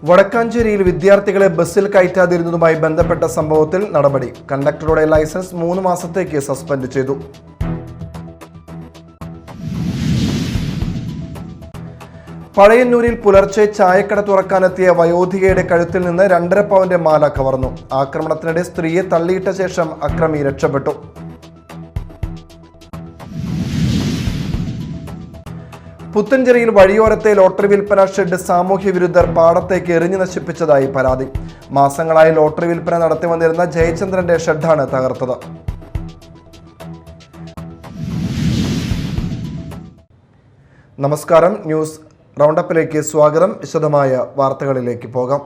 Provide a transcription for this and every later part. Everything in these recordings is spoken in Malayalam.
വടക്കാഞ്ചേരിയിൽ വിദ്യാർത്ഥികളെ ബസ്സിൽ കയറ്റാതിരുന്നതുമായി ബന്ധപ്പെട്ട സംഭവത്തിൽ നടപടി. കണ്ടക്ടറുടെ ലൈസൻസ് 3 മാസത്തേക്ക് സസ്പെൻഡ് ചെയ്തു. പഴയന്നൂരിൽ പുലർച്ചെ ചായക്കട തുറക്കാനെത്തിയ വയോധികയുടെ കഴുത്തിൽ നിന്ന് 2.5 പവന്റെ മാല കവർന്നു. ആക്രമണത്തിനിടെ സ്ത്രീയെ തള്ളിയിട്ട ശേഷം അക്രമി രക്ഷപ്പെട്ടു. പുത്തഞ്ചേരിയിൽ വഴിയോരത്തെ ലോട്ടറി വിൽപ്പന ഷെഡ് സാമൂഹ്യ വിരുദ്ധർ പാടത്തേക്ക് എറിഞ്ഞു നശിപ്പിച്ചതായി പരാതി. മാസങ്ങളായി ലോട്ടറി വിൽപ്പന നടത്തി വന്നിരുന്ന ജയചന്ദ്രന്റെ ഷെഡാണ് തകർത്തത്. നമസ്കാരം, ന്യൂസ് റൗണ്ടപ്പിലേക്ക് സ്വാഗതം. വിശദമായ വാർത്തകളിലേക്ക് പോകാം.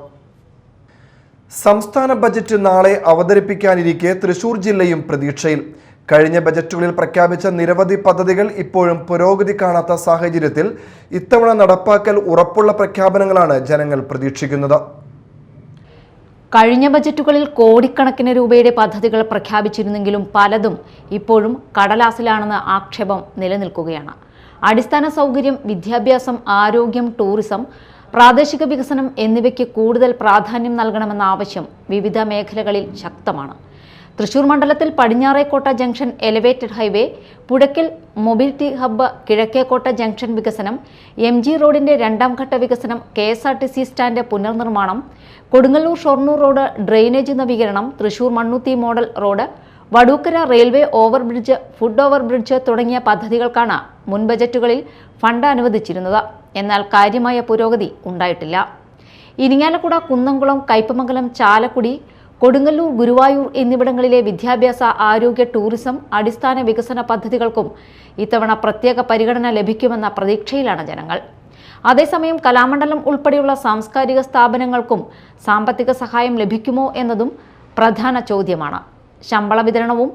സംസ്ഥാന ബജറ്റ് നാളെ അവതരിപ്പിക്കാനിരിക്കെ തൃശൂർ ജില്ലയും പ്രതീക്ഷയിൽ. കഴിഞ്ഞ ബജറ്റുകളിൽ പ്രഖ്യാപിച്ച നിരവധി പദ്ധതികൾ ഇപ്പോഴും പുരോഗതി കാണാത്ത സാഹചര്യത്തിൽ ഇത്തവണ നടപ്പാക്കൽ ഉറപ്പുള്ള പ്രഖ്യാപനങ്ങളാണ് ജനങ്ങൾ പ്രതീക്ഷിക്കുന്നത്. കഴിഞ്ഞ ബജറ്റുകളിൽ കോടിക്കണക്കിന് രൂപയുടെ പദ്ധതികൾ പ്രഖ്യാപിച്ചിരുന്നെങ്കിലും പലതും ഇപ്പോഴും കടലാസിലാണെന്ന ആക്ഷേപം നിലനിൽക്കുകയാണ്. അടിസ്ഥാന സൗകര്യം, വിദ്യാഭ്യാസം, ആരോഗ്യം, ടൂറിസം, പ്രാദേശിക വികസനം എന്നിവയ്ക്ക് കൂടുതൽ പ്രാധാന്യം നൽകണമെന്ന ആവശ്യം വിവിധ മേഖലകളിൽ ശക്തമാണ്. തൃശൂർ മണ്ഡലത്തിൽ Padinjarekotta junction elevated highway, Puzhakkal mobility hub, Kizhakkekotta junction വികസനം, MG റോഡിന്റെ 2ാം ഘട്ട വികസനം, KSRTC സ്റ്റാൻഡ് പുനർനിർമ്മാണം, കൊടുങ്ങല്ലൂർ ഷൊർണൂർ റോഡ് ഡ്രെയിനേജ് നവീകരണം, Thrissur Mannuthy model road, Vadookkara railway overbridge, food overbridge തുടങ്ങിയ പദ്ധതികൾക്കാണ് മുൻ ബജറ്റുകളിൽ ഫണ്ട് അനുവദിച്ചിരുന്നത്. എന്നാൽ കാര്യമായ പുരോഗതി ഉണ്ടായിട്ടില്ല. ഇരിങ്ങാലക്കുട, കുന്നംകുളം, കയ്പമംഗലം, ചാലക്കുടി, കൊടുങ്ങല്ലൂർ, ഗുരുവായൂർ എന്നിവിടങ്ങളിലെ വിദ്യാഭ്യാസ, ആരോഗ്യ, ടൂറിസം, അടിസ്ഥാന വികസന പദ്ധതികൾക്കും ഇത്തവണ പ്രത്യേക പരിഗണന ലഭിക്കുമെന്ന പ്രതീക്ഷയിലാണ് ജനങ്ങൾ. അതേസമയം കലാമണ്ഡലം ഉൾപ്പെടെയുള്ള സാംസ്കാരിക സ്ഥാപനങ്ങൾക്കും സാമ്പത്തിക സഹായം ലഭിക്കുമോ എന്നതും പ്രധാന ചോദ്യമാണ്. ശമ്പള വിതരണവും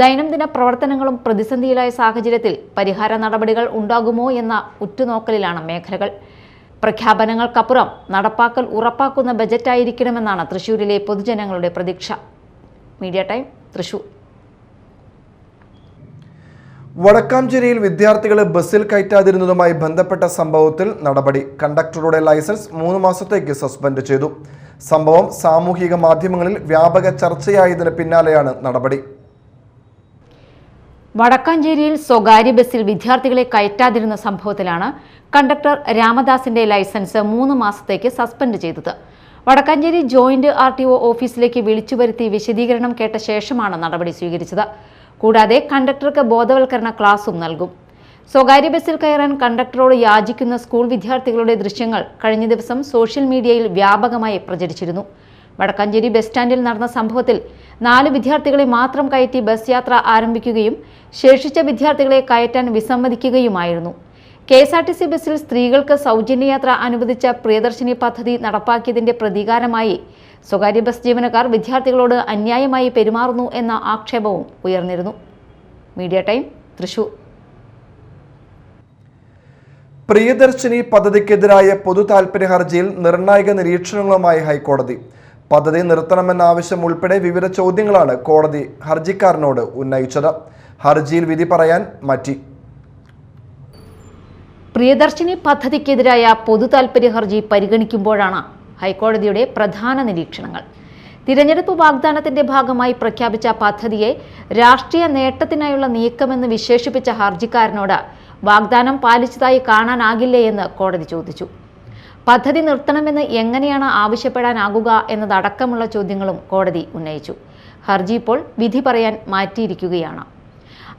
ദൈനംദിന പ്രവർത്തനങ്ങളും പ്രതിസന്ധിയിലായ സാഹചര്യത്തിൽ പരിഹാര നടപടികൾ ഉണ്ടാകുമോ എന്ന ഉറ്റുനോക്കലിലാണ് മേഖലകൾ. പ്രഖ്യാപനങ്ങൾക്കപ്പുറം നടപ്പാക്കൽ ഉറപ്പാക്കുന്ന ബജറ്റായിരിക്കണമെന്നാണ് തൃശൂരിലെ പൊതുജനങ്ങളുടെ പ്രതീക്ഷ. Media time, Thrissur. വടക്കാഞ്ചേരിയിൽ വിദ്യാർത്ഥികളെ ബസ്സിൽ കയറ്റാതിരുന്നതുമായി ബന്ധപ്പെട്ട സംഭവത്തിൽ നടപടി. കണ്ടക്ടറുടെ ലൈസൻസ് 3 മാസത്തേക്ക് സസ്പെൻഡ് ചെയ്തു. സംഭവം സാമൂഹിക മാധ്യമങ്ങളിൽ വ്യാപക ചർച്ചയായതിന് പിന്നാലെയാണ് നടപടി. വടക്കാഞ്ചേരിയിൽ സ്വകാര്യ ബസ്സിൽ വിദ്യാർത്ഥികളെ കയറ്റാതിരുന്ന സംഭവത്തിലാണ് കണ്ടക്ടർ രാമദാസിന്റെ ലൈസൻസ് 3 മാസത്തേക്ക് സസ്പെൻഡ് ചെയ്തത്. വടക്കാഞ്ചേരി ജോയിന്റ് RTO ഓഫീസിലേക്ക് വിളിച്ചുവരുത്തി വിശദീകരണം കേട്ട ശേഷമാണ് നടപടി സ്വീകരിച്ചത്. കൂടാതെ കണ്ടക്ടർക്ക് ബോധവൽക്കരണ ക്ലാസും നൽകും. സ്വകാര്യ ബസ്സിൽ കയറാൻ കണ്ടക്ടറോട് യാചിക്കുന്ന സ്കൂൾ വിദ്യാർത്ഥികളുടെ ദൃശ്യങ്ങൾ കഴിഞ്ഞ ദിവസം സോഷ്യൽ മീഡിയയിൽ വ്യാപകമായി പ്രചരിച്ചിരുന്നു. വടക്കാഞ്ചേരി ബസ് സ്റ്റാൻഡിൽ നടന്ന സംഭവത്തിൽ 4 വിദ്യാർത്ഥികളെ മാത്രം കയറ്റി ബസ് യാത്ര ആരംഭിക്കുകയും ശേഷിച്ച വിദ്യാർത്ഥികളെ കയറ്റാൻ വിസമ്മതിക്കുകയുമായിരുന്നു. KSRTC ബസ്സിൽ സ്ത്രീകൾക്ക് സൗജന്യയാത്ര അനുവദിച്ച പ്രിയദർശിനി പദ്ധതി നടപ്പാക്കിയതിന്റെ പ്രതികാരമായി സ്വകാര്യ ബസ് ജീവനക്കാർ വിദ്യാർത്ഥികളോട് അന്യായമായി പെരുമാറുന്നു എന്ന ആക്ഷേപവും ഉയർന്നിരുന്നു. Media time, Thrissur. പ്രിയദർശിനി പദ്ധതിക്കെതിരായ പൊതു താൽപര്യ ഹർജിയിൽ നിർണായക നിരീക്ഷണങ്ങളുമായി ഹൈക്കോടതി. പദ്ധതി നിർത്തണമെന്ന ആവശ്യം ഉൾപ്പെടെ വിവിധ ചോദ്യങ്ങളാണ് കോടതി ഹർജിക്കാരനോട് ഉന്നയിച്ചത്. ഹർജിയിൽ വിധി പറയാൻ മാറ്റി. പ്രിയദർശിനി പദ്ധതിക്കെതിരായ പൊതു താൽപര്യ ഹർജി പരിഗണിക്കുമ്പോഴാണ് ഹൈക്കോടതിയുടെ പ്രധാന നിരീക്ഷണങ്ങൾ. തിരഞ്ഞെടുപ്പ് വാഗ്ദാനത്തിന്റെ ഭാഗമായി പ്രഖ്യാപിച്ച പദ്ധതിയെ രാഷ്ട്രീയ നേട്ടത്തിനായുള്ള നീക്കമെന്ന് വിശേഷിപ്പിച്ച ഹർജിക്കാരനോട് വാഗ്ദാനം പാലിച്ചതായി കാണാനാകില്ലേ എന്ന് കോടതി ചോദിച്ചു. പദ്ധതി നിർത്തണമെന്ന് എങ്ങനെയാണ് ആവശ്യപ്പെടാനാകുക എന്നതടക്കമുള്ള ചോദ്യങ്ങളും കോടതി ഉന്നയിച്ചു. ഹർജി ഇപ്പോൾ വിധി പറയാൻ മാറ്റിയിരിക്കുകയാണ്.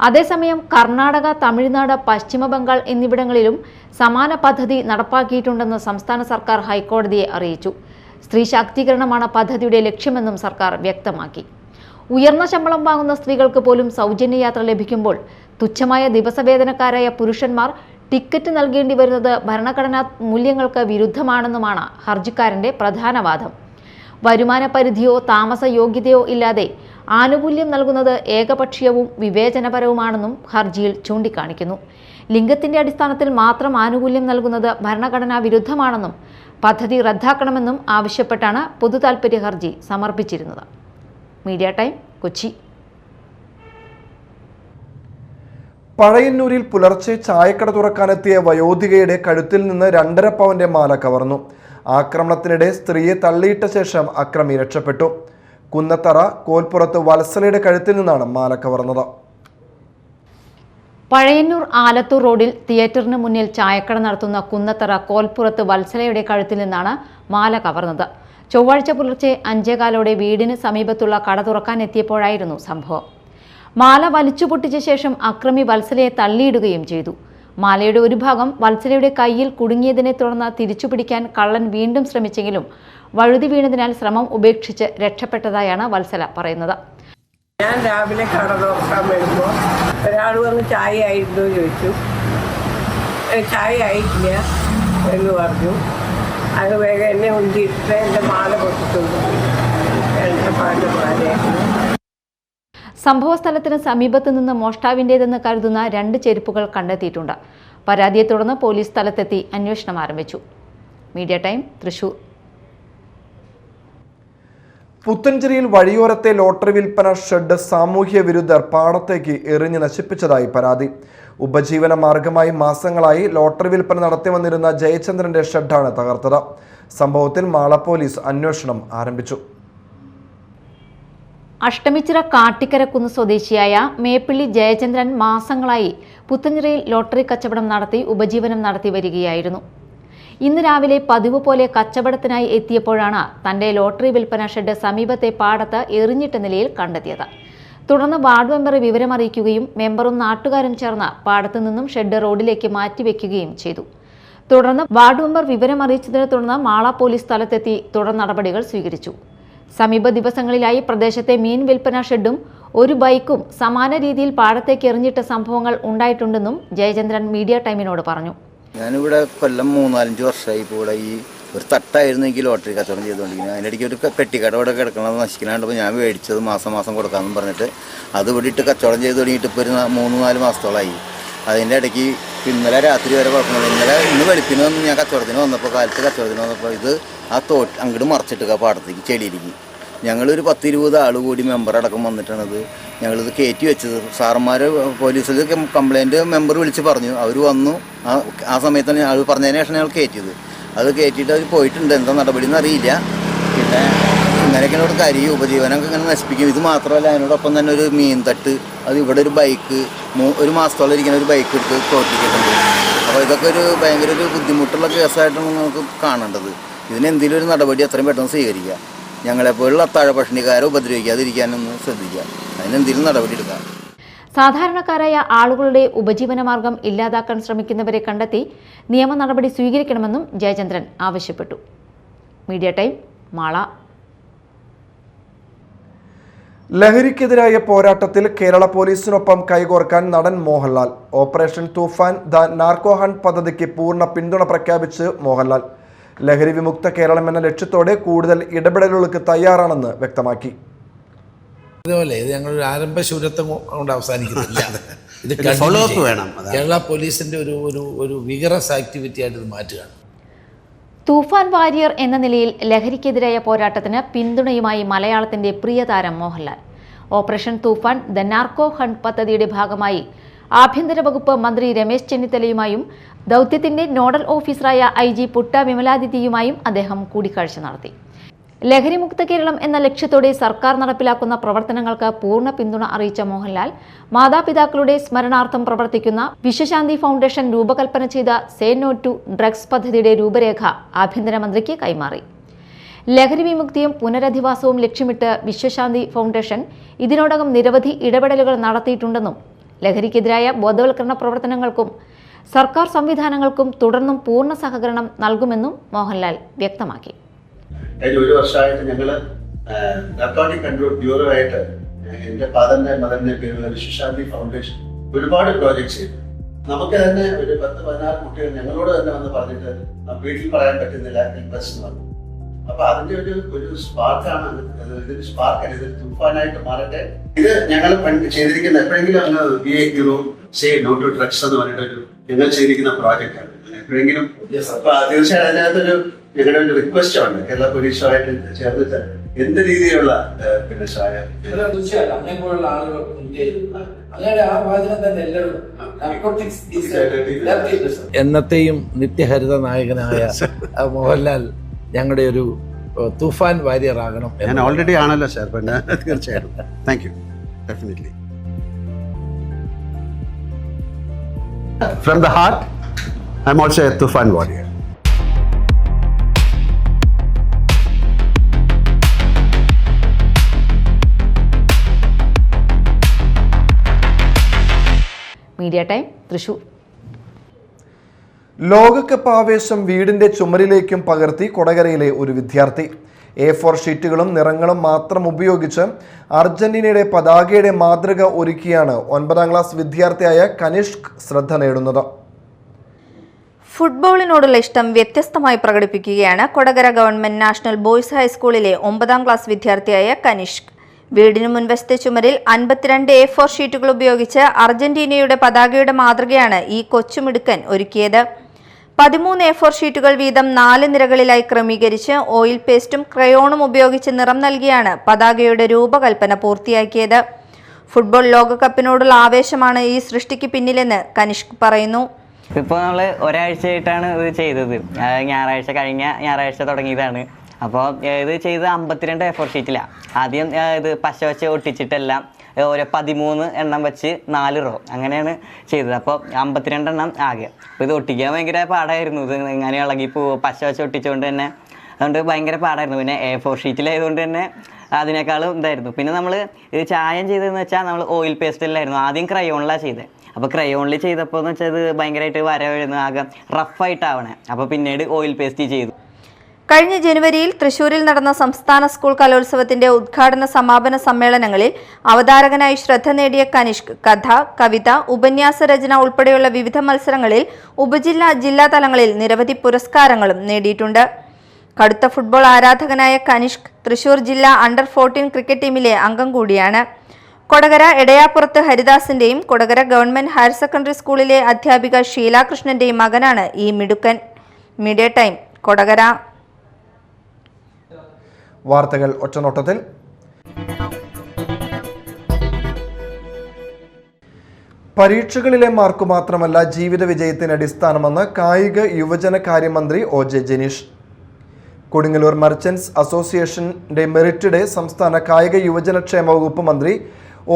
അതേസമയം കർണാടക, തമിഴ്നാട്, പശ്ചിമ ബംഗാൾ എന്നിവിടങ്ങളിലും സമാന പദ്ധതി നടപ്പാക്കിയിട്ടുണ്ടെന്ന് സംസ്ഥാന സർക്കാർ ഹൈക്കോടതിയെ അറിയിച്ചു. സ്ത്രീ ശാക്തീകരണമാണ് പദ്ധതിയുടെ ലക്ഷ്യമെന്നും സർക്കാർ വ്യക്തമാക്കി. ഉയർന്ന ശമ്പളം വാങ്ങുന്ന സ്ത്രീകൾക്ക് പോലും സൗജന്യയാത്ര ലഭിക്കുമ്പോൾ തുച്ഛമായ ദിവസവേതനക്കാരായ പുരുഷന്മാർ ടിക്കറ്റ് നൽകേണ്ടി വരുന്നത് ഭരണഘടനാ മൂല്യങ്ങൾക്ക് വിരുദ്ധമാണെന്നുമാണ് ഹർജിക്കാരന്റെ പ്രധാന വാദം. വരുമാന പരിധിയോ താമസ യോഗ്യതയോ ഇല്ലാതെ ആനുകൂല്യം നൽകുന്നത് ഏകപക്ഷീയവും വിവേചനപരവുമാണെന്നും ഹർജിയിൽ ചൂണ്ടിക്കാണിക്കുന്നു. ലിംഗത്തിന്റെ അടിസ്ഥാനത്തിൽ മാത്രം ആനുകൂല്യം നൽകുന്നത് ഭരണഘടനാ വിരുദ്ധമാണെന്നും പദ്ധതി റദ്ദാക്കണമെന്നും ആവശ്യപ്പെട്ടാണ് പൊതു താൽപര്യ ഹർജി സമർപ്പിച്ചിരുന്നത്. Media time, Kochi. പഴയന്നൂരിൽ പുലർച്ചെ ചായക്കട തുറക്കാനെത്തിയ വയോധികയുടെ കഴുത്തിൽ നിന്ന് 2.5 പവന്റെ മാല കവർന്നു. ആക്രമണത്തിനിടെ സ്ത്രീയെ തള്ളിയിട്ട ശേഷം അക്രമി രക്ഷപ്പെട്ടു. കുന്നത്തറ കോൽപ്പുറത്ത് വത്സലയുടെ കഴുത്തിൽ നിന്നാണ് മാല കവർന്നത്. പഴയന്നൂർ ആലത്തൂർ റോഡിൽ തിയേറ്ററിന് മുന്നിൽ ചായക്കട നടത്തുന്ന കുന്നത്തറ കോൽപ്പുറത്ത് വത്സലയുടെ കഴുത്തിൽ നിന്നാണ് മാല കവർന്നത്. ചൊവ്വാഴ്ച പുലർച്ചെ 5:15 വീടിന് സമീപത്തുള്ള കട തുറക്കാൻ എത്തിയപ്പോഴായിരുന്നു സംഭവം. മാല വലിച്ചു പൊട്ടിച്ച ശേഷം അക്രമി വത്സലയെ തള്ളിയിടുകയും ചെയ്തു. മാലയുടെ ഒരു ഭാഗം വത്സലയുടെ കയ്യിൽ കുടുങ്ങിയതിനെ തുടർന്ന് തിരിച്ചുപിടിക്കാൻ കള്ളൻ വീണ്ടും ശ്രമിച്ചെങ്കിലും വഴുതി വീണതിനാൽ ശ്രമം ഉപേക്ഷിച്ച് രക്ഷപ്പെട്ടതായാണ് വത്സല പറയുന്നത്. ഞാൻ രാവിലെ കട തുറക്കാൻ വരുമ്പോൾ ഒരാൾ വന്ന് ചായ ആയിരുന്നു ചോദിച്ചു. ചായ ആയിട്ടില്ല എന്ന് പറഞ്ഞു. അത് വേഗം എന്നെ ഉന്തിയിട്ട് എൻ്റെ മാല പൊട്ടിട്ടുണ്ട്. എൻ്റെ മാലയായിരുന്നു. സംഭവസ്ഥലത്തിന് സമീപത്ത് നിന്ന് മോഷ്ടാവിൻ്റേതെന്ന് കരുതുന്ന 2 ചെരുപ്പുകൾ കണ്ടെത്തിയിട്ടുണ്ട്. പരാതിയെ തുടർന്ന് പോലീസ് സ്ഥലത്തെത്തി അന്വേഷണം ആരംഭിച്ചു. Media time, Thrissur. പുത്തഞ്ചേരിയിൽ വഴിയോരത്തെ ലോട്ടറി വിൽപ്പന ഷെഡ് സാമൂഹ്യ വിരുദ്ധർ പാടത്തേക്ക് എറിഞ്ഞ് നശിപ്പിച്ചതായി പരാതി. ഉപജീവന മാർഗമായി മാസങ്ങളായി ലോട്ടറി വിൽപ്പന നടത്തി വന്നിരുന്ന ജയചന്ദ്രന്റെ ഷെഡാണ് തകർത്തത്. സംഭവത്തിൽ മാള പോലീസ് അന്വേഷണം ആരംഭിച്ചു. അഷ്ടമിച്ചിറ കാട്ടിക്കരക്കുന്ന് സ്വദേശിയായ മേപ്പിള്ളി ജയചന്ദ്രൻ മാസങ്ങളായി പുത്തഞ്ചേരിയിൽ ലോട്ടറി കച്ചവടം നടത്തി ഉപജീവനം നടത്തി വരികയായിരുന്നു. ഇന്ന് രാവിലെ പതിവ് പോലെ കച്ചവടത്തിനായി എത്തിയപ്പോഴാണ് തന്റെ ലോട്ടറി വിൽപ്പന ഷെഡ് സമീപത്തെ പാടത്ത് എറിഞ്ഞിട്ട നിലയിൽ കണ്ടെത്തിയത്. തുടർന്ന് വാർഡ് മെമ്പറെ വിവരമറിയിക്കുകയും മെമ്പറും നാട്ടുകാരും ചേർന്ന് പാടത്തു നിന്നും ഷെഡ് റോഡിലേക്ക് മാറ്റിവെക്കുകയും ചെയ്തു. തുടർന്ന് വാർഡ് മെമ്പർ വിവരമറിയിച്ചതിനെ തുടർന്ന് മാള പോലീസ് സ്ഥലത്തെത്തി തുടർ നടപടികൾ സ്വീകരിച്ചു. സമീപ ദിവസങ്ങളിലായി പ്രദേശത്തെ മീൻ വിൽപ്പന ഷെഡും ഒരു ബൈക്കും സമാന രീതിയിൽ പാടത്തേക്ക് എറിഞ്ഞിട്ട സംഭവങ്ങൾ ഉണ്ടായിട്ടുണ്ടെന്നും ജയചന്ദ്രൻ മീഡിയ ടൈമിനോട് പറഞ്ഞു. ഞാനിവിടെ കൊല്ലം 3-4 വർഷമായി. ഇപ്പോൾ ഇവിടെ ഈ ഒരു തട്ടായിരുന്നു എനിക്ക് ലോട്ടറി കച്ചവടം ചെയ്തുകൊണ്ടിരിക്കുന്നത്. അതിനിടയ്ക്ക് ഒരു പെട്ടിക്കട ഇവിടെ കിടക്കണത് നശിക്കണപ്പോൾ ഞാൻ മേടിച്ചത് മാസം കൊടുക്കാമെന്ന് പറഞ്ഞിട്ട് അത് ഇവിടെ ഇട്ട് കച്ചവടം ചെയ്ത് തുടങ്ങിയിട്ട് ഇപ്പോൾ ഒരു 3-4 മാസത്തോളമായി. അതിൻ്റെ ഇടയ്ക്ക് ഇന്നലെ രാത്രി വരെ കുഴപ്പമില്ല. ഇന്ന് വെളുപ്പിന് വന്ന് ഞാൻ കച്ചവടത്തിന് വന്നപ്പോൾ കാലത്ത് കച്ചവടത്തിന് വന്നപ്പോൾ ഇത് ആ അങ്ങോട്ട് മറിച്ചിട്ട് പാടത്തേക്ക് ചെളിയിലേക്ക് ഞങ്ങളൊരു 10-20 ആൾ കൂടി മെമ്പറടക്കം വന്നിട്ടാണത് ഞങ്ങളിത് കയറ്റി വെച്ചത്. സാറന്മാർ പോലീസിൽ കംപ്ലയിൻറ്റ് മെമ്പർ വിളിച്ച് പറഞ്ഞു. അവർ വന്നു. ആ സമയത്താണ് അത് പറഞ്ഞതിന് ശേഷം ഞങ്ങൾ കയറ്റിയത്. അത് കയറ്റിയിട്ട് അവർ പോയിട്ടുണ്ട്. എന്താ നടപടി എന്നറിയില്ല. പിന്നെ ഇങ്ങനെയൊക്കെയാണ് ഇവിടെ കാര്യം. ഉപജീവനമൊക്കെ ഇങ്ങനെ നശിപ്പിക്കും. ഇത് മാത്രമല്ല, അതിനോടൊപ്പം തന്നെ ഒരു മീൻ തട്ട്, അത് ഇവിടെ ഒരു ബൈക്ക്, ഒരു മാസത്തോളം ഇരിക്കുന്ന ഒരു ബൈക്ക് എടുത്ത് തോട്ടിക്കിട്ടുണ്ട്. അപ്പോൾ ഇതൊക്കെ ഭയങ്കര ഒരു ബുദ്ധിമുട്ടുള്ള കേസായിട്ടാണ് നമുക്ക് കാണേണ്ടത്. ഇതിനെന്തെങ്കിലും ഒരു നടപടി എത്രയും പെട്ടെന്ന് സ്വീകരിക്കുക. ഞങ്ങളെപ്പോലുള്ള അത്താഴ ഭക്ഷണിക്കാരെ ഉപദ്രവിക്കാതിരിക്കാനൊന്ന് ശ്രദ്ധിക്കുക. അതിനെന്തെങ്കിലും നടപടി എടുക്കാം. സാധാരണക്കാരായ ആളുകളുടെ ഉപജീവനമാർഗം ഇല്ലാതാക്കാൻ ശ്രമിക്കുന്നവരെ കണ്ടെത്തി നിയമ നടപടി സ്വീകരിക്കണമെന്നും ജയചന്ദ്രൻ ആവശ്യപ്പെട്ടു. Media time, Mala. ലഹരിക്കെതിരായ പോരാട്ടത്തിൽ കേരള പോലീസിനൊപ്പം കൈകോർക്കാൻ നടൻ Mohanlal. Operation Toofan the narco hunt പദ്ധതിക്ക് പൂർണ്ണ പിന്തുണ പ്രഖ്യാപിച്ച് മോഹൻലാൽ. ലഹരി വിമുക്ത കേരളം എന്ന ലക്ഷ്യത്തോടെ കൂടുതൽ ഇടപെടലുകൾക്ക് തയ്യാറാണെന്ന് വ്യക്തമാക്കി. ഇതുപോലെ ഇത് ഞങ്ങളൊരു ആരംഭശൂരത്വം കൊണ്ട് അവസാനിക്കുന്നില്ല. ഇത് ഫോളോ അപ്പ് വേണം. കേരള പോലീസിന്റെ ഒരു വിഗറസ് ആക്ടിവിറ്റി ആയിട്ട് ഇത് മാറ്റുകയാണ്. തൂഫാൻ വാരിയർ എന്ന നിലയിൽ ലഹരിക്കെതിരായ പോരാട്ടത്തിന് പിന്തുണയുമായി മലയാളത്തിന്റെ പ്രിയ താരം Mohanlal. Operation Toofan the narco hunt പദ്ധതിയുടെ ഭാഗമായി ആഭ്യന്തര വകുപ്പ് മന്ത്രി രമേശ് ചെന്നിത്തലയുമായും ദൗത്യത്തിന്റെ നോഡൽ ഓഫീസറായ IG പുട്ട വിമലാദിത്യയുമായും അദ്ദേഹം കൂടിക്കാഴ്ച നടത്തി. ലഹരിമുക്ത കേരളം എന്ന ലക്ഷ്യത്തോടെ സർക്കാർ നടപ്പിലാക്കുന്ന പ്രവർത്തനങ്ങൾക്ക് പൂർണ്ണ പിന്തുണ അറിയിച്ച മോഹൻലാൽ മാതാപിതാക്കളുടെ സ്മരണാർത്ഥം പ്രവർത്തിക്കുന്ന വിശ്വശാന്തി ഫൗണ്ടേഷൻ രൂപകൽപ്പന ചെയ്ത സേ നോ ടു ഡ്രഗ്സ് പദ്ധതിയുടെ രൂപരേഖ ആഭ്യന്തരമന്ത്രിക്ക് കൈമാറി. ലഹരി വിമുക്തിയും പുനരധിവാസവും ലക്ഷ്യമിട്ട് വിശ്വശാന്തി ഫൗണ്ടേഷൻ ഇതിനോടകം നിരവധി ഇടപെടലുകൾ നടത്തിയിട്ടുണ്ടെന്നും ലഹരിക്കെതിരായ ബോധവൽക്കരണ പ്രവർത്തനങ്ങൾക്കും സർക്കാർ സംവിധാനങ്ങൾക്കും തുടർന്നും പൂർണ്ണ സഹകരണം നൽകുമെന്നും മോഹൻലാൽ വ്യക്തമാക്കി. കഴിഞ്ഞ 1 വർഷമായിട്ട് ഞങ്ങൾ നാർക്കോട്ടിക് കൺട്രോൾ ബ്യൂറോ ആയിട്ട് എൻ്റെ ഫാദറിന്റെ മദറിന്റെ പേരുള്ള വിശ്വശാന്തി ഫൗണ്ടേഷൻ ഒരുപാട് പ്രോജക്ട്സ് ചെയ്തു. നമുക്ക് തന്നെ ഒരു 10-14 കുട്ടികൾ ഞങ്ങളോട് തന്നെ വന്ന് പറഞ്ഞിട്ട് വീട്ടിൽ പറയാൻ പറ്റുന്നില്ല എന്ന് പറഞ്ഞു. അപ്പൊ അതിന്റെ ഒരു സ്പാർക്കാണ് ഇതിന് സ്പാർക്ക് ഇത് തൂഫാനായിട്ട് മാറട്ടെ. ഇത് ഞങ്ങൾ ചെയ്തിരിക്കുന്ന എപ്പോഴെങ്കിലും അങ്ങ് സേ നോ ടു ഡ്രഗ്സ് എന്ന് പറഞ്ഞിട്ടൊരു ഞങ്ങൾ ചെയ്തിരിക്കുന്ന പ്രോജക്റ്റ് ആണ്. എപ്പോഴെങ്കിലും അപ്പൊ തീർച്ചയായും അതിനകത്തൊരു ഞങ്ങളുടെ ഒരു റിക്വസ്റ്റ് ഉണ്ട് കേരള പോലീസുമായിട്ട് ചേർന്നിട്ട് എന്ത് രീതിയിലുള്ള പിന്നെ സഹായം എന്നത്തെയും നിത്യഹരിത നായകനായ മോഹൻലാൽ ഞങ്ങളുടെ ഒരു തൂഫാൻ വാരിയർ ആകണം. ഞാൻ ഓൾറെഡി ആണല്ലോ സാർ, പിന്നെ തീർച്ചയായിട്ടും. Thank you. Definitely. From the heart, I'm also a Tufan warrior. Media time Thrissur. ലോകകപ്പ് ആവേശം വീടിന്റെ ചുമരിലേക്കും പകർത്തി കൊടകരയിലെ ഒരു വിദ്യാർത്ഥി. A4 ഷീറ്റുകളും നിറങ്ങളും മാത്രം ഉപയോഗിച്ച് അർജന്റീനയുടെ പതാകയുടെ മാതൃക ഒരുക്കിയാണ് 9ാം ക്ലാസ് വിദ്യാർത്ഥിയായ കനിഷ്ക് ശ്രദ്ധ നേടുന്നത്. ഫുട്ബോളിനോടുള്ള ഇഷ്ടം വ്യത്യസ്തമായി പ്രകടിപ്പിക്കുകയാണ് കൊടകര ഗവൺമെന്റ് നാഷണൽ ബോയ്സ് ഹൈസ്കൂളിലെ 9ാം ക്ലാസ് വിദ്യാർത്ഥിയായ കനിഷ്ക്. വീടിനു മുൻവശത്തെ ചുമരിൽ 52 A4 ഷീറ്റുകൾ ഉപയോഗിച്ച് അർജന്റീനയുടെ പതാകയുടെ മാതൃകയാണ് ഈ കൊച്ചുമിടുക്കൻ ഒരുക്കിയത്. 13 A4 ഷീറ്റുകൾ വീതം 4 നിരകളിലായി ക്രമീകരിച്ച് ഓയിൽ പേസ്റ്റും ക്രയോണും ഉപയോഗിച്ച് നിറം നൽകിയാണ് പതാകയുടെ രൂപകൽപ്പന പൂർത്തിയാക്കിയത്. ഫുട്ബോൾ ലോകകപ്പിനോടുള്ള ആവേശമാണ് ഈ സൃഷ്ടിക്ക് പിന്നിലെന്ന് കനിഷ്ക് പറയുന്നു. ഇപ്പോൾ നമ്മൾ ഒരാഴ്ചയായിട്ടാണ് ഇത് ചെയ്തത്. കഴിഞ്ഞ ഞായറാഴ്ച തുടങ്ങിയതാണ്. അപ്പോൾ ഇത് ചെയ്ത് 52 A4 ഷീറ്റിലാണ്. ആദ്യം ഇത് പശ വെച്ച് ഒട്ടിച്ചിട്ടെല്ലാം ഓരോ 13 എണ്ണം വെച്ച് 4 റോ അങ്ങനെയാണ് ചെയ്തത്. അപ്പോൾ 52 എണ്ണം ആകെ. അപ്പോൾ ഇത് ഒട്ടിക്കാൻ ഭയങ്കര പാടായിരുന്നു. ഇത് ഇങ്ങനെ ഇളകി പശ വെച്ച് ഒട്ടിച്ചുകൊണ്ട് തന്നെ അതുകൊണ്ട് ഭയങ്കര പാടായിരുന്നു. പിന്നെ A4 ഷീറ്റിലായതുകൊണ്ട് തന്നെ അതിനേക്കാളും ഇതായിരുന്നു. പിന്നെ നമ്മൾ ഇത് ചായം ചെയ്തതെന്ന് വെച്ചാൽ നമ്മൾ ഓയിൽ പേസ്റ്റിലായിരുന്നു. ആദ്യം ക്രയോണിലാണ് ചെയ്തത്. അപ്പോൾ ക്രയോണിൽ ചെയ്തപ്പോൾ എന്ന് വെച്ചാൽ ഇത് ഭയങ്കരമായിട്ട് വരവെഴുന്ന ആകെ റഫായിട്ടാവണേ. അപ്പോൾ പിന്നീട് ഓയിൽ പേസ്റ്റ് ചെയ്തു. കഴിഞ്ഞ ജനുവരിയിൽ തൃശൂരിൽ നടന്ന സംസ്ഥാന സ്കൂൾ കലോത്സവത്തിന്റെ ഉദ്ഘാടന സമാപന സമ്മേളനങ്ങളിൽ അവതാരകനായി ശ്രദ്ധ നേടിയ കനിഷ്ക് കഥ, കവിത, ഉപന്യാസ രചന ഉൾപ്പെടെയുള്ള വിവിധ മത്സരങ്ങളിൽ ഉപജില്ലാ, ജില്ലാ തലങ്ങളിൽ നിരവധി പുരസ്കാരങ്ങളും നേടിയിട്ടുണ്ട്. കടുത്ത ഫുട്ബോൾ ആരാധകനായ കനിഷ്ക് തൃശൂർ ജില്ലാ അണ്ടർ-14 ക്രിക്കറ്റ് ടീമിലെ അംഗം കൂടിയാണ്. കൊടകര എടയാപ്പുറത്ത് ഹരിദാസിന്റെയും കൊടകര ഗവൺമെന്റ് ഹയർ സെക്കൻഡറി സ്കൂളിലെ അധ്യാപിക ഷീലാകൃഷ്ണന്റെയും മകനാണ് ഈ മിടുക്കൻ. Media time Kodakara. വാർത്തകൾ ഒറ്റനോട്ടത്തിൽ. പരീക്ഷകളിലെ മാർക്ക് മാത്രമല്ല ജീവിത വിജയത്തിന് അടിസ്ഥാനമെന്ന് കായിക യുവജന കാര്യമന്ത്രി OJ ജനീഷ്. കൊടുങ്ങല്ലൂർ മർച്ചന്റ്സ് അസോസിയേഷന്റെ മെറിറ്റ് ഡേ സംസ്ഥാന കായിക യുവജനക്ഷേമ വകുപ്പ് മന്ത്രി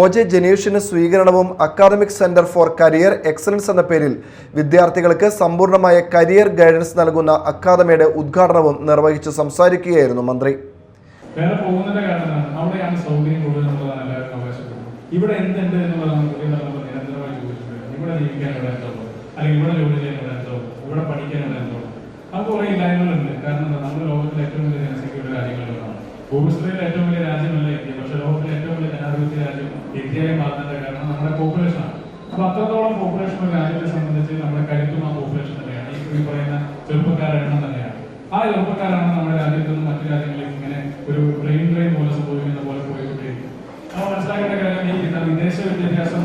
OJ ജനീഷിന് സ്വീകരണവും academic centre for career excellence എന്ന പേരിൽ വിദ്യാർത്ഥികൾക്ക് സമ്പൂർണ്ണമായ കരിയർ ഗൈഡൻസ് നൽകുന്ന അക്കാദമിയുടെ ഉദ്ഘാടനവും നിർവഹിച്ച് സംസാരിക്കുകയായിരുന്നു മന്ത്രി. വേറെ പോകുന്നതിന്റെ കാരണം അവിടെയാണ് സൗകര്യം കൂടുതൽ എന്നുള്ളതാണ് എല്ലാവരും അവകാശപ്പെടുന്നത്. ഇവിടെ എന്തുണ്ട് എന്നുള്ളതാണ് പുതിയ തലമുറ നിരന്തരമായി ചോദിച്ചിട്ടുണ്ട്. ഇവിടെ ജീവിക്കാൻ ഇവിടെ എന്തോ, അല്ലെങ്കിൽ ഇവിടെ ജോലി ചെയ്യാൻ ഇവിടെ എന്തോ, ഇവിടെ പഠിക്കാൻ ഇവിടെ എന്തോ, നമുക്ക് കുറെ ഇല്ലായ്മകളുണ്ട്. കാരണം നമ്മുടെ ലോകത്തിലെ ഏറ്റവും വലിയ ജനസംഖ്യയുടെ രാജ്യങ്ങളിലാണ്. ഭൂമിശ്രയിലെ ഏറ്റവും വലിയ രാജ്യമല്ല ഇന്ത്യ, പക്ഷെ ലോകത്തിലെ ഏറ്റവും വലിയ ജനാധിപത്യ രാജ്യം ഇന്ത്യയെ മാറുന്നതിന്റെ കാരണം നമ്മുടെ പോപ്പുലേഷനാണ്. അപ്പൊ അത്രത്തോളം പോപ്പുലേഷൻ ഒരു രാജ്യത്തെ സംബന്ധിച്ച് നമ്മുടെ കരുത്തും ആ പോപ്പുലേഷൻ തന്നെയാണ്. ഈ പറയുന്ന ചെറുപ്പക്കാരുടെ എണ്ണം തന്നെയാണ്. ആ ചെറുപ്പക്കാരാണ് നമ്മുടെ രാജ്യത്ത് നിന്ന് മറ്റു രാജ്യങ്ങളിലേക്ക് ഇങ്ങനെ ഒരു ബ്രെയിൻ ഡ്രെയിൻ പോലെ സംഭവിക്കുന്ന പോലെ പോയിക്കൊണ്ടിരിക്കും. നമ്മൾ മനസ്സിലാക്കേണ്ട കാര്യം ഈ വിദേശ വിദ്യാഭ്യാസം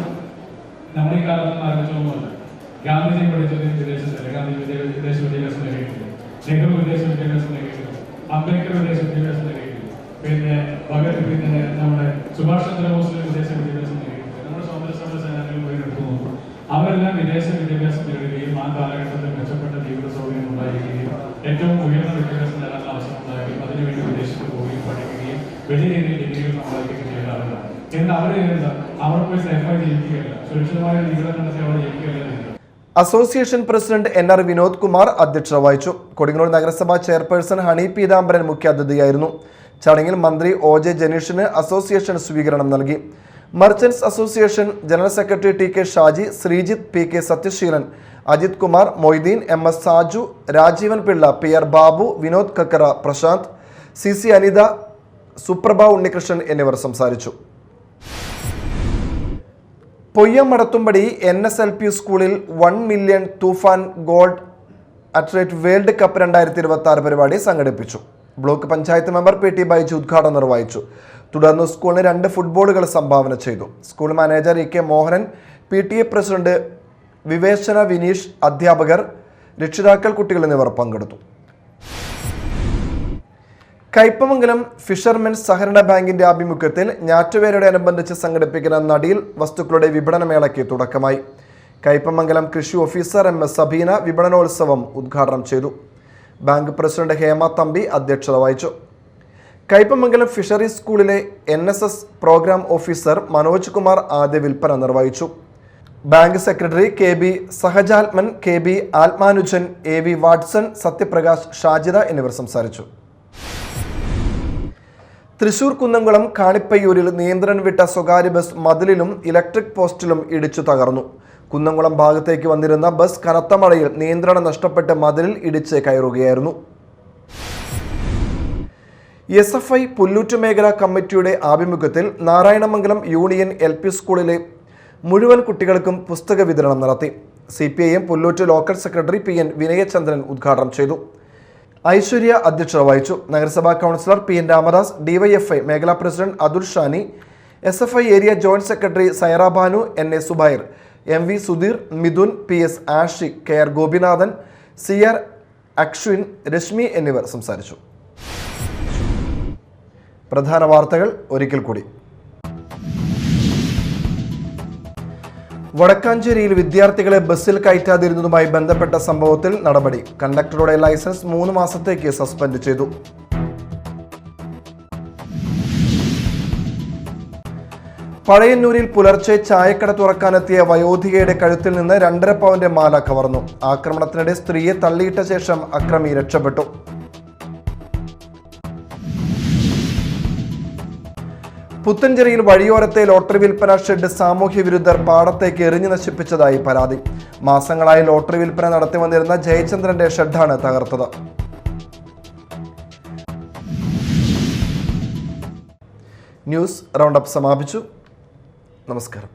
നമ്മുടെ ഈ കാലത്ത് ആരംഭിച്ചൊന്നുമല്ല. ഗാന്ധിജി പഠിച്ചത് വിദേശത്തല്ല. ഗാന്ധി വിദേശ വിദ്യാഭ്യാസം നേടിയിട്ടില്ല. നെഹ്റു വിദേശ വിദ്യാഭ്യാസം നേടിയിട്ടില്ല. അംബേദ്കർ വിദേശ വിദ്യാഭ്യാസം നേടിയിട്ടില്ല. പിന്നെ നമ്മുടെ സുഭാഷ് ചന്ദ്രബോസ് വിദേശ വിദ്യാഭ്യാസം നേടിയിട്ടില്ല. നമ്മുടെ സ്വാതന്ത്ര്യ സമര സേനാനികൾ പോയി എടുത്തു നോക്കും. അവരെല്ലാം വിദേശ വിദ്യാഭ്യാസം നേടുകയും ആ കാലഘട്ടത്തിൽ മെച്ചപ്പെട്ട ജീവിത സൗകര്യം ഉണ്ടായിരിക്കുകയും ഏറ്റവും ഉയർന്ന വിദ്യാഭ്യാസം നേടാനുള്ള അവസരം ഉണ്ടാകുകയും അതിനുവേണ്ടി വിദേശത്ത് പോവുകയും പഠിക്കുകയും വലിയ രീതിയിൽ ഡിഗ്രികൾ സമ്പാദിക്കുകയും ചെയ്ത ആളുകളാണ്. എന്നാൽ അവർ പോയി സേഫായി ജീവിക്കുകയല്ല, സുരക്ഷിതമായ ജീവിതം നടത്തി അവർ ജീവിക്കുകയല്ല. Association president NR Vinod Kumar അധ്യക്ഷത വഹിച്ചു. കൊടുങ്ങല്ലൂർ നഗരസഭാ ചെയർപേഴ്സൺ ഹണി പീതാംബരൻ മുഖ്യാതിഥിയായിരുന്നു. ചടങ്ങിൽ മന്ത്രി OJ ജനീഷിന് അസോസിയേഷൻ സ്വീകരണം നൽകി. Merchants association general secretary TK Shaji, Sreejith, PK Sathyasheelan, Ajith Kumar, Moideen, MS Saju, Rajeevan Pillai, PR Babu, Vinod Kakkara, Prashanth, CC Anitha, Suprabha Unnikrishnan എന്നിവർ സംസാരിച്ചു. പൊയ്യം മടത്തുംപടി NSLP സ്കൂളിൽ 1 million Toofan gold athlete world cup 2026 പരിപാടി സംഘടിപ്പിച്ചു. Block panchayat member PT Baiju ഉദ്ഘാടനം നിർവഹിച്ചു. തുടർന്ന് സ്കൂളിന് 2 ഫുട്ബോളുകൾ സംഭാവന ചെയ്തു. School manager EK Mohanan, PTA president വിവേചന വിനീഷ്, അധ്യാപകർ, രക്ഷിതാക്കൾ, കുട്ടികൾ എന്നിവർ പങ്കെടുത്തു. കയ്പമംഗലം ഫിഷർമെൻസ് സഹകരണ ബാങ്കിന്റെ ആഭിമുഖ്യത്തിൽ ഞാറ്റുവേലയോടനുബന്ധിച്ച് സംഘടിപ്പിക്കുന്ന നടീൽ വസ്തുക്കളുടെ വിപണനമേളയ്ക്ക് തുടക്കമായി. കയ്പമംഗലം കൃഷി ഓഫീസർ MS സബീന വിപണനോത്സവം ഉദ്ഘാടനം ചെയ്തു. ബാങ്ക് പ്രസിഡന്റ് ഹേമ തമ്പി അധ്യക്ഷത വഹിച്ചു. കയ്പമംഗലം ഫിഷറീസ് സ്കൂളിലെ NSS programme officer Manoj Kumar ആദ്യ വിൽപ്പന നിർവഹിച്ചു. Bank secretary KB Sahajathman, KB Athmanujan, AV Watson, Sathyaprakash, Shajida എന്നിവർ സംസാരിച്ചു. തൃശൂർ കുന്നംകുളം കാണിപ്പയ്യൂരിൽ നിയന്ത്രണം വിട്ട സ്വകാര്യ ബസ് മതിലിലും ഇലക്ട്രിക് പോസ്റ്റിലും ഇടിച്ചു തകർന്നു. കുന്നംകുളം ഭാഗത്തേക്ക് വന്നിരുന്ന ബസ് കനത്ത മഴയിൽ നിയന്ത്രണം നഷ്ടപ്പെട്ട് മതിലിൽ ഇടിച്ച് കയറുകയായിരുന്നു. SFI പുല്ലൂറ്റ് മേഖലാ കമ്മിറ്റിയുടെ ആഭിമുഖ്യത്തിൽ നാരായണമംഗലം യൂണിയൻ LP സ്കൂളിലെ മുഴുവൻ കുട്ടികൾക്കും പുസ്തക വിതരണം നടത്തി. CPIM Pullut local secretary PN Vinayachandran ഉദ്ഘാടനം ചെയ്തു. ഐശ്വര്യ അധ്യക്ഷത വഹിച്ചു. നഗരസഭാ കൗൺസിലർ PN രാമദാസ്, DYFI മേഖലാ president Athul Shani, SFI area joint secretary Saira Banu, NA Subair, MV Sudheer, Mithun, PS Ashiq, KR Gopinathan, CR Akshwin, Reshmi എന്നിവർ സംസാരിച്ചു. പ്രധാന വാർത്തകൾ ഒരിക്കൽ കൂടി. വടക്കാഞ്ചേരിയിൽ വിദ്യാർത്ഥികളെ ബസ്സിൽ കയറ്റാതിരുന്നതുമായി ബന്ധപ്പെട്ട സംഭവത്തിൽ നടപടി. കണ്ടക്ടറുടെ ലൈസൻസ് 3 മാസത്തേക്ക് സസ്പെൻഡ് ചെയ്തു. പഴയന്നൂരിൽ പുലർച്ചെ ചായക്കട തുറക്കാനെത്തിയ വയോധികയുടെ കഴുത്തിൽ നിന്ന് 2.5 പവന്റെ മാല കവർന്നു. ആക്രമണത്തിനിടെ സ്ത്രീയെ തള്ളിയിട്ട ശേഷം അക്രമി രക്ഷപ്പെട്ടു. പുത്തഞ്ചേരിയിൽ വഴിയോരത്തെ ലോട്ടറി വിൽപ്പന ഷെഡ് സാമൂഹ്യ വിരുദ്ധർ പാടത്തേക്ക് എറിഞ്ഞു നശിപ്പിച്ചതായി പരാതി. മാസങ്ങളായി ലോട്ടറി വിൽപ്പന നടത്തി വന്നിരുന്ന ജയചന്ദ്രന്റെ ഷെഡാണ് തകർത്തത്. ന്യൂസ് റൗണ്ടപ്പ് സമാപിച്ചു. നമസ്കാരം.